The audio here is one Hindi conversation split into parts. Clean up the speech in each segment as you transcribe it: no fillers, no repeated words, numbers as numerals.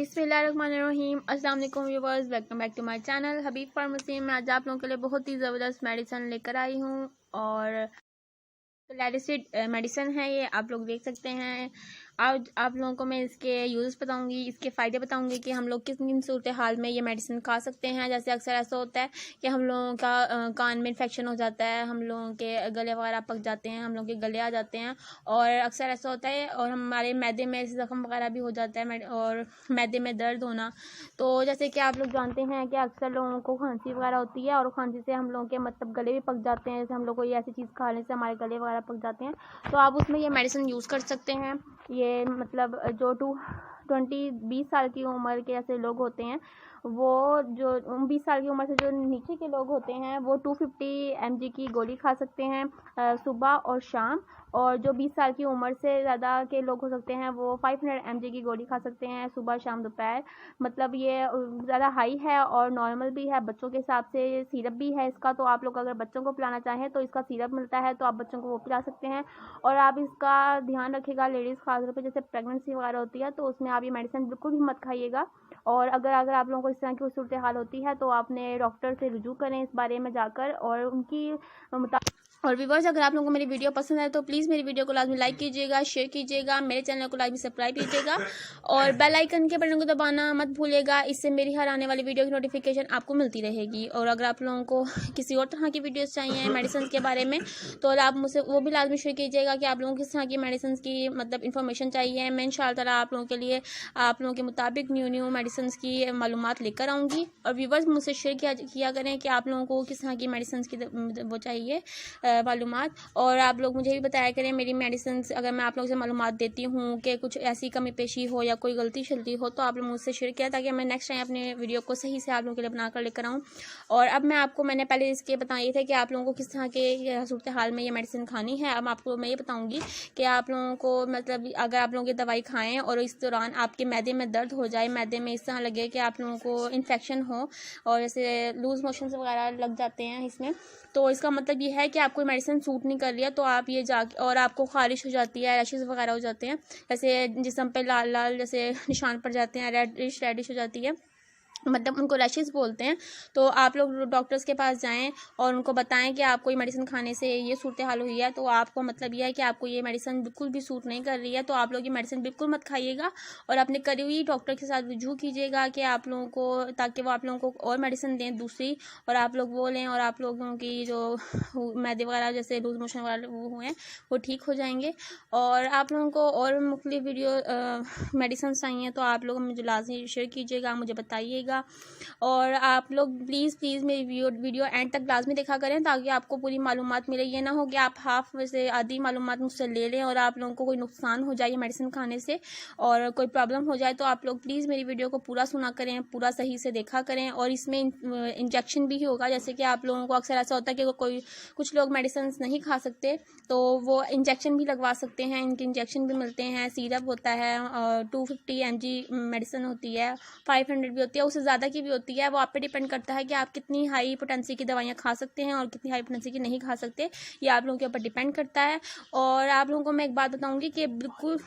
बिस्मिल्लाहिर्रहमानिर्रहीम। अस्सलाम वालेकुम viewers, welcome back to my channel Habib pharmacy में। आज आप लोगों के लिए बहुत ही ज़बरदस्त मेडिसिन लेकर आई हूँ और क्लैरिसिड मेडिसिन है ये, आप लोग देख सकते हैं। आज आप लोगों को मैं इसके यूज़ बताऊंगी, इसके फ़ायदे बताऊंगी कि हम लोग किस किन सूरत हाल में ये मेडिसिन खा सकते हैं। जैसे अक्सर ऐसा होता है कि हम लोगों का कान में इन्फेक्शन हो जाता है, हम लोगों के गले वगैरह पक जाते हैं, हम लोग के गले आ जाते हैं और अक्सर ऐसा होता है और हमारे मैदे में ज़ख्म वगैरह भी हो जाता है और मैदे में दर्द होना। तो जैसे कि आप लोग जानते हैं कि अक्सर लोगों को खांसी वगैरह होती है और खांसी से हम लोगों के मतलब गले भी पक जाते हैं। जैसे हम लोग को ये ऐसी चीज़ खाने से हमारे गले वगैरह पक जाते हैं, तो आप उसमें ये मेडिसिन यूज़ कर सकते हैं। ये मतलब जो 20 साल की उम्र के ऐसे लोग होते हैं, वो जो 20 साल की उम्र से जो नीचे के लोग होते हैं वो 250 mg की गोली खा सकते हैं सुबह और शाम। और जो 20 साल की उम्र से ज़्यादा के लोग हो सकते हैं वो 500 mg की गोली खा सकते हैं सुबह शाम दोपहर। मतलब ये ज़्यादा हाई है और नॉर्मल भी है। बच्चों के हिसाब से सिरप भी है इसका, तो आप लोग अगर बच्चों को पिलाना चाहें तो इसका सिरप मिलता है, तो आप बच्चों को वो पिला सकते हैं। और आप इसका ध्यान रखिएगा, लेडीज़ खासतौर पर जैसे प्रेगनेंसी वगैरह होती है तो उसमें आप ये मेडिसिन बिल्कुल भी मत खाइएगा। और अगर आप लोगों को इस तरह की सूरत हाल होती है तो आपने डॉक्टर से रुजू करें इस बारे में जाकर और उनकी और व्यूअर्स, अगर आप लोगों को मेरी वीडियो पसंद है तो प्लीज़ मेरी वीडियो को लाजमी लाइक कीजिएगा, शेयर कीजिएगा, मेरे चैनल को लाजमी सब्सक्राइब कीजिएगा और बेल आइकन के बटन को दबाना मत भूलिएगा। इससे मेरी हर आने वाली वीडियो की नोटिफिकेशन आपको मिलती रहेगी। और अगर आप लोगों को किसी और तरह की वीडियोस चाहिए मेडिसिन के बारे में तो आप मुझसे वो भी लाजमी शेयर कीजिएगा कि आप लोगों को किस तरह की मेडिसिन की मतलब इन्फॉर्मेशन चाहिए। मैं इंशाअल्लाह आप लोगों के लिए आप लोगों के मुताबिक न्यू मेडिसिन की मालूमात लेकर आऊँगी। और व्यूअर्स, मुझसे शेयर किया करें कि आप लोगों को किस तरह की मेडिसिन की वो चाहिए मालूमात। और आप लोग मुझे भी बताया करें मेरी मेडिसिन अगर मैं आप लोगों से मालूमात देती हूँ कि कुछ ऐसी कमी पेशी हो या कोई गलती शलती हो तो आप लोग मुझसे शेयर किया ताकि मैं नेक्स्ट टाइम अपने वीडियो को सही से आप लोगों के लिए बनाकर लेकर आऊँ। और अब मैंने पहले इसके बताए थे कि आप लोगों को किस तरह के सूरत हाल में ये मेडिसिन खानी है। अब आपको मैं ये बताऊँगी कि आप लोगों को मतलब अगर आप लोगों की दवाई खाएँ और इस दौरान आपके मैदे में दर्द हो जाए, मैदे में इस तरह लगे कि आप लोगों को इन्फेक्शन हो और जैसे लूज़ मोशन वगैरह लग जाते हैं इसमें, तो इसका मतलब ये है कि आपको मेडिसिन सूट नहीं कर रही है। तो आप ये जाके और आपको खारिश हो जाती है, रैशेस वगैरह हो जाते हैं, जैसे जिस्म पे लाल लाल जैसे निशान पड़ जाते हैं, रेडिश हो जाती है, मतलब उनको रैशेस बोलते हैं। तो आप लोग डॉक्टर्स के पास जाएं और उनको बताएं कि आपको ये मेडिसिन खाने से ये सूरत हाल हुई है। तो आपको मतलब ये है कि आपको ये मेडिसिन बिल्कुल भी सूट नहीं कर रही है, तो आप लोग ये मेडिसिन बिल्कुल मत खाइएगा और अपने करीबी डॉक्टर के साथ रुजू कीजिएगा कि आप लोगों को, ताकि वो आप लोगों को और मेडिसिन दें दूसरी और आप लोग वो लें और आप लोगों की जो मैदे वगैरह जैसे लूज मोशन वगैरह वो हुए हैं वो ठीक हो जाएंगे। और आप लोगों को और मुख्तलिफ वीडियो मेडिसिन चाहिए तो आप लोग मुझे लाजमी शेयर कीजिएगा, मुझे बताइएगा। और आप लोग प्लीज़ मेरी वीडियो एंड तक लाजमी देखा करें ताकि आपको पूरी मालूमात मिले। ये ना हो कि आप हाफ वैसे आधी मालूमात मुझसे ले लें और आप लोगों को कोई नुकसान हो जाए मेडिसिन खाने से और कोई प्रॉब्लम हो जाए। तो आप लोग प्लीज़ मेरी वीडियो को पूरा सुना करें, पूरा सही से देखा करें। और इसमें इंजेक्शन भी होगा, जैसे कि आप लोगों को अक्सर ऐसा होता है कि कुछ लोग मेडिसिन नहीं खा सकते तो वो इंजेक्शन भी लगवा सकते हैं। इनके इंजेक्शन भी मिलते हैं, सिरप होता है और 250 mg मेडिसिन होती है, 500 भी होती है, उससे ज़्यादा की भी होती है। वो आप पे डिपेंड करता है कि आप कितनी हाई पोटेंसी की दवाइयाँ खा सकते हैं और कितनी हाई पोटेंसी की नहीं खा सकते, ये आप लोगों के ऊपर डिपेंड करता है। और आप लोगों को मैं एक बात बताऊंगी कि बिल्कुल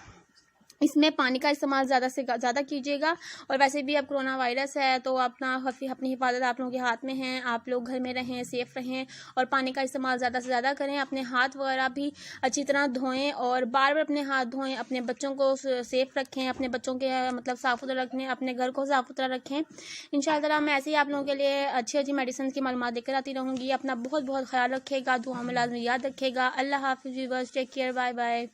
इसमें पानी का इस्तेमाल ज़्यादा से ज़्यादा कीजिएगा। और वैसे भी अब कोरोना वायरस है तो अपनी हिफाजत आप लोगों के हाथ में है। आप लोग घर में रहें, सेफ़ रहें और पानी का इस्तेमाल ज़्यादा से ज़्यादा करें। अपने हाथ वगैरह भी अच्छी तरह धोएं और बार बार अपने हाथ धोएं। अपने बच्चों को सेफ़ रखें, अपने बच्चों के मतलब साफ़ सुथरा रखें, अपने घर को साफ़ सुथरा रखें। इंशाअल्लाह मैं ऐसे ही आप लोगों के लिए अच्छी अच्छी मेडिसिन की मालूमात देकर आती रहूँगी। अपना बहुत बहुत ख्याल रखिएगा, दुआ में लाजमी याद रखिएगा। अल्लाह हाफ़िज़ viewers, take care, bye bye.